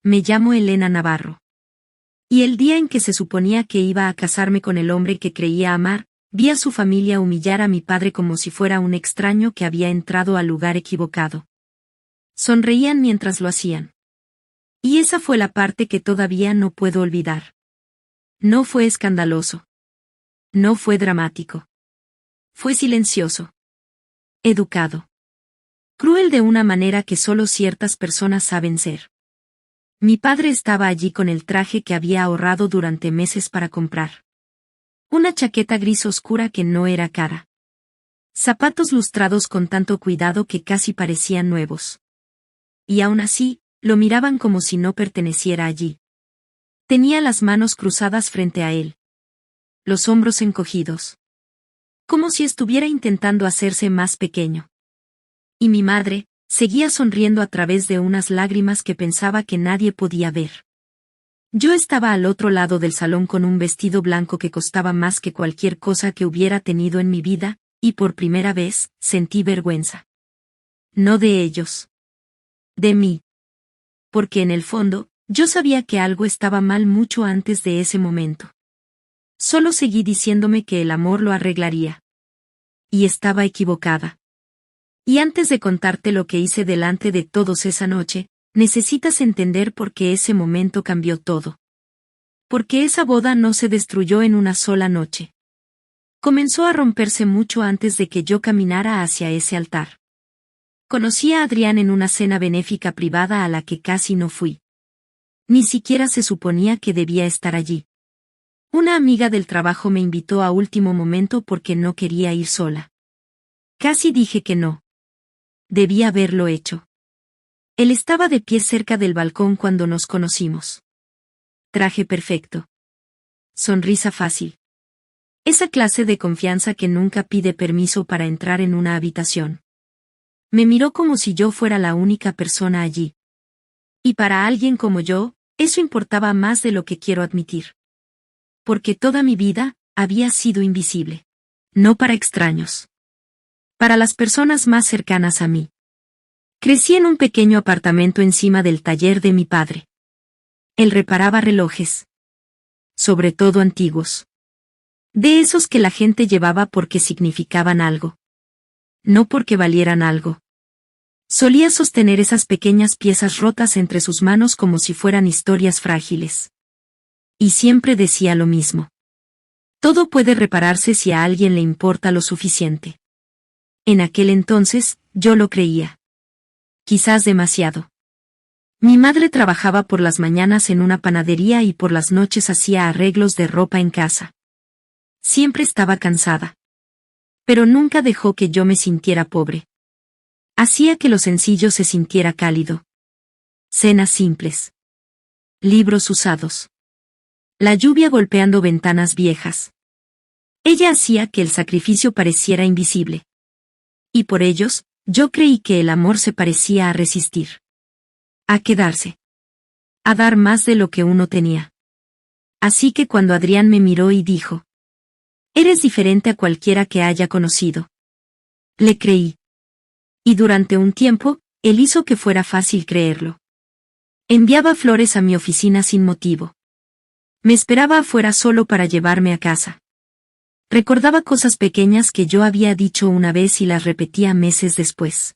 Me llamo Elena Navarro. Y el día en que se suponía que iba a casarme con el hombre que creía amar, vi a su familia humillar a mi padre como si fuera un extraño que había entrado al lugar equivocado. Sonreían mientras lo hacían. Y esa fue la parte que todavía no puedo olvidar. No fue escandaloso. No fue dramático. Fue silencioso. Educado. Cruel de una manera que solo ciertas personas saben ser. Mi padre estaba allí con el traje que había ahorrado durante meses para comprar. Una chaqueta gris oscura que no era cara. Zapatos lustrados con tanto cuidado que casi parecían nuevos. Y aún así, lo miraban como si no perteneciera allí. Tenía las manos cruzadas frente a él. Los hombros encogidos. Como si estuviera intentando hacerse más pequeño. Y mi madre, seguía sonriendo a través de unas lágrimas que pensaba que nadie podía ver. Yo estaba al otro lado del salón con un vestido blanco que costaba más que cualquier cosa que hubiera tenido en mi vida, y por primera vez, sentí vergüenza. No de ellos. De mí. Porque en el fondo, yo sabía que algo estaba mal mucho antes de ese momento. Solo seguí diciéndome que el amor lo arreglaría. Y estaba equivocada. Y antes de contarte lo que hice delante de todos esa noche, necesitas entender por qué ese momento cambió todo. Porque esa boda no se destruyó en una sola noche. Comenzó a romperse mucho antes de que yo caminara hacia ese altar. Conocí a Adrián en una cena benéfica privada a la que casi no fui. Ni siquiera se suponía que debía estar allí. Una amiga del trabajo me invitó a último momento porque no quería ir sola. Casi dije que no. Debía haberlo hecho. Él estaba de pie cerca del balcón cuando nos conocimos. Traje perfecto. Sonrisa fácil. Esa clase de confianza que nunca pide permiso para entrar en una habitación. Me miró como si yo fuera la única persona allí. Y para alguien como yo, eso importaba más de lo que quiero admitir. Porque toda mi vida, había sido invisible. No para extraños. Para las personas más cercanas a mí. Crecí en un pequeño apartamento encima del taller de mi padre. Él reparaba relojes. Sobre todo antiguos. De esos que la gente llevaba porque significaban algo. No porque valieran algo. Solía sostener esas pequeñas piezas rotas entre sus manos como si fueran historias frágiles. Y siempre decía lo mismo. Todo puede repararse si a alguien le importa lo suficiente. En aquel entonces, yo lo creía. Quizás demasiado. Mi madre trabajaba por las mañanas en una panadería y por las noches hacía arreglos de ropa en casa. Siempre estaba cansada. Pero nunca dejó que yo me sintiera pobre. Hacía que lo sencillo se sintiera cálido. Cenas simples. Libros usados. La lluvia golpeando ventanas viejas. Ella hacía que el sacrificio pareciera invisible. Y por ellos, yo creí que el amor se parecía a resistir. A quedarse. A dar más de lo que uno tenía. Así que cuando Adrián me miró y dijo: «Eres diferente a cualquiera que haya conocido». Le creí. Y durante un tiempo, él hizo que fuera fácil creerlo. Enviaba flores a mi oficina sin motivo. Me esperaba afuera solo para llevarme a casa. Recordaba cosas pequeñas que yo había dicho una vez y las repetía meses después.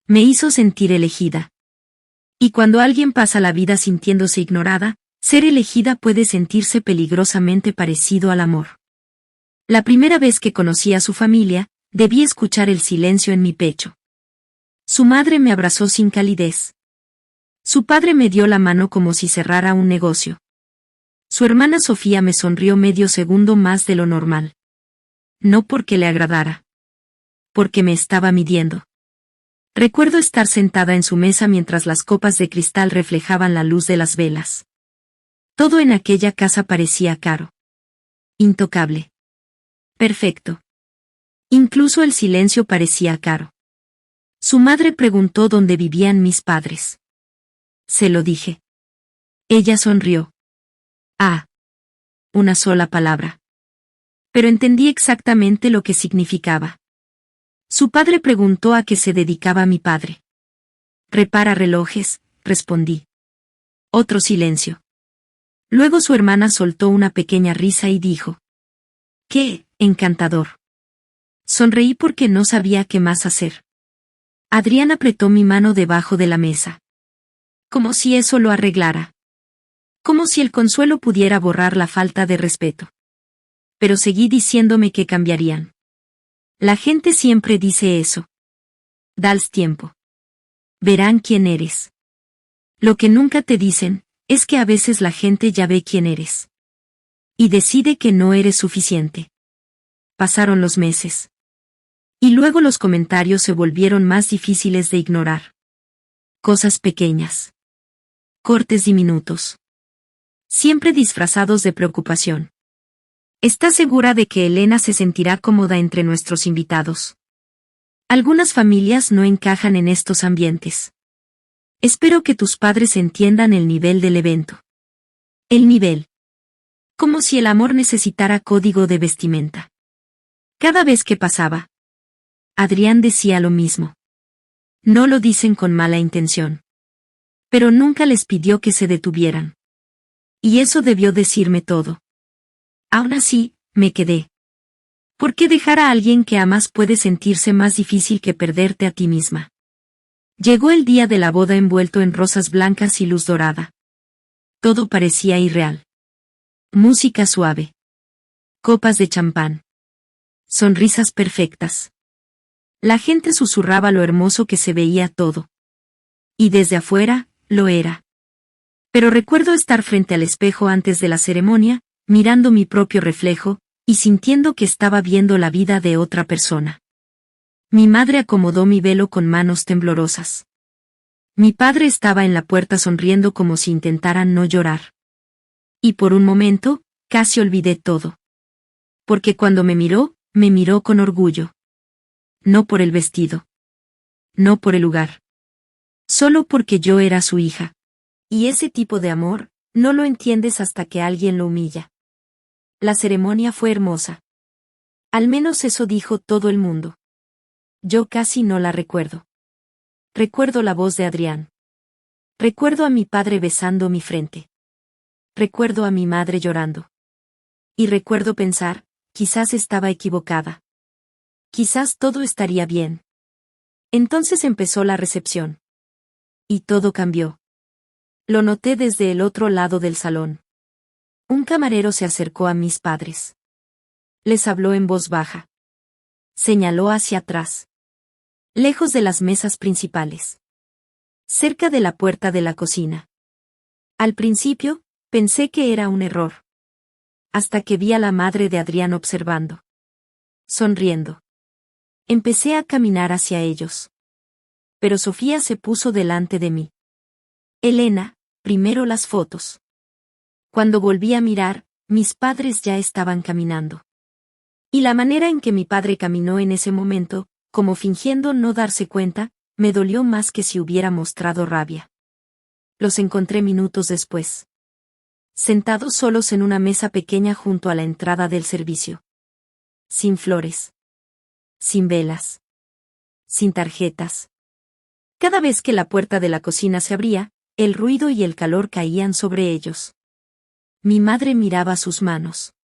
Me hizo sentir elegida. Y cuando alguien pasa la vida sintiéndose ignorada, ser elegida puede sentirse peligrosamente parecido al amor. La primera vez que conocí a su familia, debí escuchar el silencio en mi pecho. Su madre me abrazó sin calidez. Su padre me dio la mano como si cerrara un negocio. Su hermana Sofía me sonrió medio segundo más de lo normal. No porque le agradara. Porque me estaba midiendo. Recuerdo estar sentada en su mesa mientras las copas de cristal reflejaban la luz de las velas. Todo en aquella casa parecía caro. Intocable. Perfecto. Incluso el silencio parecía caro. Su madre preguntó dónde vivían mis padres. Se lo dije. Ella sonrió. Ah. Una sola palabra. Pero entendí exactamente lo que significaba. Su padre preguntó a qué se dedicaba mi padre. Repara relojes, respondí. Otro silencio. Luego su hermana soltó una pequeña risa y dijo: ¡Qué encantador! Sonreí porque no sabía qué más hacer. Adrián apretó mi mano debajo de la mesa. Como si eso lo arreglara. Como si el consuelo pudiera borrar la falta de respeto. Pero seguí diciéndome que cambiarían. La gente siempre dice eso. Dales tiempo. Verán quién eres. Lo que nunca te dicen, es que a veces la gente ya ve quién eres. Y decide que no eres suficiente. Pasaron los meses. Y luego los comentarios se volvieron más difíciles de ignorar. Cosas pequeñas. Cortes diminutos. Siempre disfrazados de preocupación. ¿Estás segura de que Elena se sentirá cómoda entre nuestros invitados? Algunas familias no encajan en estos ambientes. Espero que tus padres entiendan el nivel del evento. El nivel. Como si el amor necesitara código de vestimenta. Cada vez que pasaba, Adrián decía lo mismo. No lo dicen con mala intención. Pero nunca les pidió que se detuvieran. Y eso debió decirme todo. Aún así, me quedé. ¿Por qué dejar a alguien que amas puede sentirse más difícil que perderte a ti misma? Llegó el día de la boda envuelto en rosas blancas y luz dorada. Todo parecía irreal. Música suave. Copas de champán. Sonrisas perfectas. La gente susurraba lo hermoso que se veía todo. Y desde afuera, lo era. Pero recuerdo estar frente al espejo antes de la ceremonia, mirando mi propio reflejo, y sintiendo que estaba viendo la vida de otra persona. Mi madre acomodó mi velo con manos temblorosas. Mi padre estaba en la puerta sonriendo como si intentara no llorar. Y por un momento, casi olvidé todo. Porque cuando me miró con orgullo. No por el vestido. No por el lugar. Solo porque yo era su hija. Y ese tipo de amor, no lo entiendes hasta que alguien lo humilla. La ceremonia fue hermosa. Al menos eso dijo todo el mundo. Yo casi no la recuerdo. Recuerdo la voz de Adrián. Recuerdo a mi padre besando mi frente. Recuerdo a mi madre llorando. Y recuerdo pensar, quizás estaba equivocada. Quizás todo estaría bien. Entonces empezó la recepción. Y todo cambió. Lo noté desde el otro lado del salón. Un camarero se acercó a mis padres. Les habló en voz baja. Señaló hacia atrás. Lejos de las mesas principales. Cerca de la puerta de la cocina. Al principio, pensé que era un error. Hasta que vi a la madre de Adrián observando. Sonriendo. Empecé a caminar hacia ellos. Pero Sofía se puso delante de mí. Elena, primero las fotos. Cuando volví a mirar, mis padres ya estaban caminando. Y la manera en que mi padre caminó en ese momento, como fingiendo no darse cuenta, me dolió más que si hubiera mostrado rabia. Los encontré minutos después. Sentados solos en una mesa pequeña junto a la entrada del servicio. Sin flores. Sin velas. Sin tarjetas. Cada vez que la puerta de la cocina se abría, el ruido y el calor caían sobre ellos. Mi madre miraba sus manos.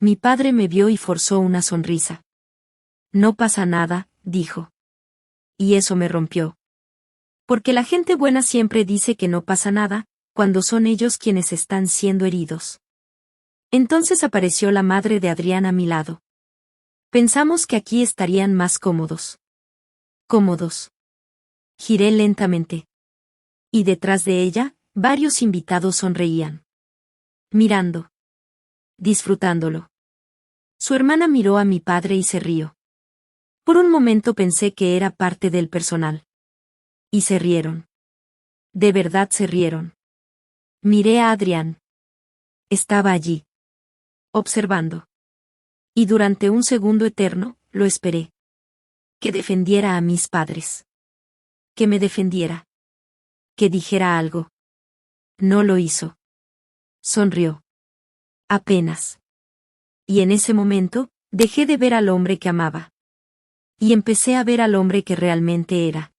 Mi padre me vio y forzó una sonrisa. No pasa nada, dijo. Y eso me rompió. Porque la gente buena siempre dice que no pasa nada, cuando son ellos quienes están siendo heridos. Entonces apareció la madre de Adrián a mi lado. Pensamos que aquí estarían más cómodos. Cómodos. Giré lentamente. Y detrás de ella, varios invitados sonreían. Mirando. Disfrutándolo. Su hermana miró a mi padre y se rió. Por un momento pensé que era parte del personal. Y se rieron. De verdad se rieron. Miré a Adrián. Estaba allí. Observando. Y durante un segundo eterno, lo esperé. Que defendiera a mis padres. Que me defendiera. Que dijera algo. No lo hizo. Sonrió. Apenas. Y en ese momento, dejé de ver al hombre que amaba. Y empecé a ver al hombre que realmente era.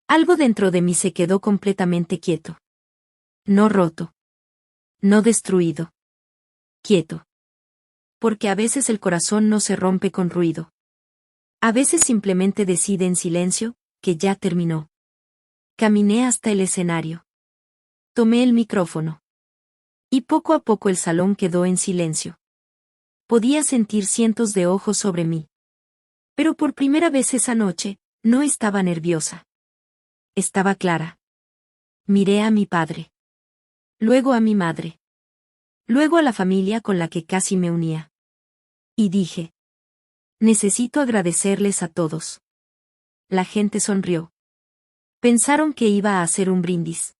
Algo dentro de mí se quedó completamente quieto. No roto. No destruido. Quieto. Porque a veces el corazón no se rompe con ruido. A veces simplemente decide en silencio, que ya terminó. Caminé hasta el escenario. Tomé el micrófono. Y poco a poco el salón quedó en silencio. Podía sentir cientos de ojos sobre mí. Pero por primera vez esa noche, no estaba nerviosa. Estaba clara. Miré a mi padre. Luego a mi madre. Luego a la familia con la que casi me unía. Y dije: necesito agradecerles a todos. La gente sonrió. Pensaron que iba a hacer un brindis.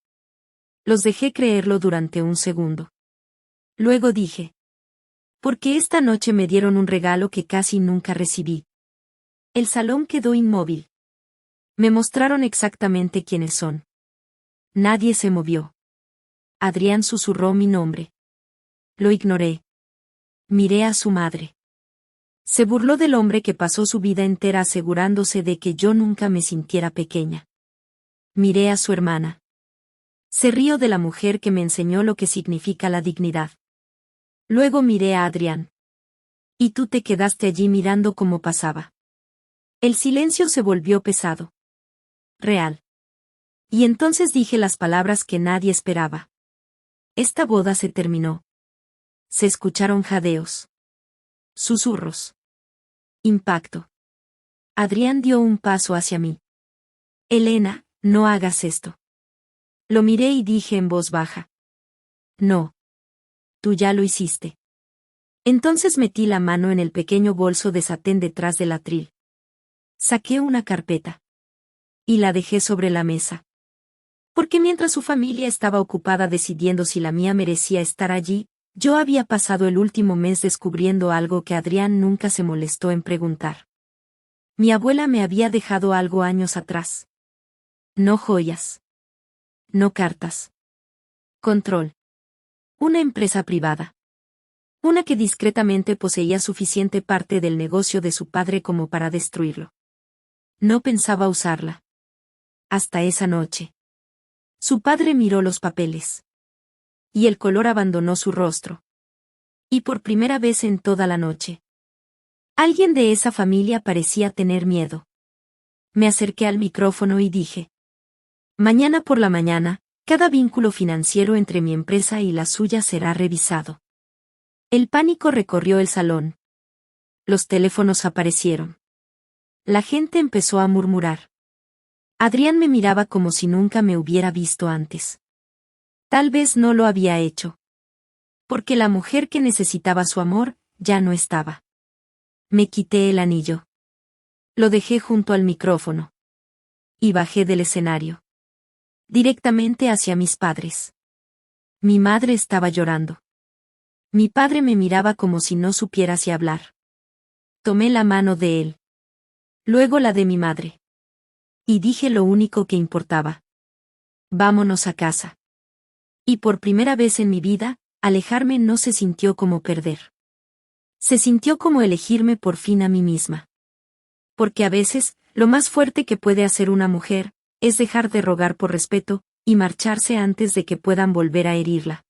Los dejé creerlo durante un segundo. Luego dije: porque esta noche me dieron un regalo que casi nunca recibí. El salón quedó inmóvil. Me mostraron exactamente quiénes son. Nadie se movió. Adrián susurró mi nombre. Lo ignoré. Miré a su madre. Se burló del hombre que pasó su vida entera asegurándose de que yo nunca me sintiera pequeña. Miré a su hermana. Se rió de la mujer que me enseñó lo que significa la dignidad. Luego miré a Adrián. Y tú te quedaste allí mirando cómo pasaba. El silencio se volvió pesado. Real. Y entonces dije las palabras que nadie esperaba. Esta boda se terminó. Se escucharon jadeos. Susurros. Impacto. Adrián dio un paso hacia mí. Elena, no hagas esto. Lo miré y dije en voz baja: no. Tú ya lo hiciste. Entonces metí la mano en el pequeño bolso de satén detrás del atril. Saqué una carpeta. Y la dejé sobre la mesa. Porque mientras su familia estaba ocupada decidiendo si la mía merecía estar allí, yo había pasado el último mes descubriendo algo que Adrián nunca se molestó en preguntar. Mi abuela me había dejado algo años atrás. No joyas. No cartas. Control. Una empresa privada. Una que discretamente poseía suficiente parte del negocio de su padre como para destruirlo. No pensaba usarla. Hasta esa noche. Su padre miró los papeles. Y el color abandonó su rostro. Y por primera vez en toda la noche, alguien de esa familia parecía tener miedo. Me acerqué al micrófono y dije: mañana por la mañana, cada vínculo financiero entre mi empresa y la suya será revisado. El pánico recorrió el salón. Los teléfonos aparecieron. La gente empezó a murmurar. Adrián me miraba como si nunca me hubiera visto antes. Tal vez no lo había hecho. Porque la mujer que necesitaba su amor, ya no estaba. Me quité el anillo. Lo dejé junto al micrófono. Y bajé del escenario. Directamente hacia mis padres. Mi madre estaba llorando. Mi padre me miraba como si no supiera si hablar. Tomé la mano de él. Luego la de mi madre. Y dije lo único que importaba. Vámonos a casa. Y por primera vez en mi vida, alejarme no se sintió como perder. Se sintió como elegirme por fin a mí misma. Porque a veces, lo más fuerte que puede hacer una mujer, es dejar de rogar por respeto, y marcharse antes de que puedan volver a herirla.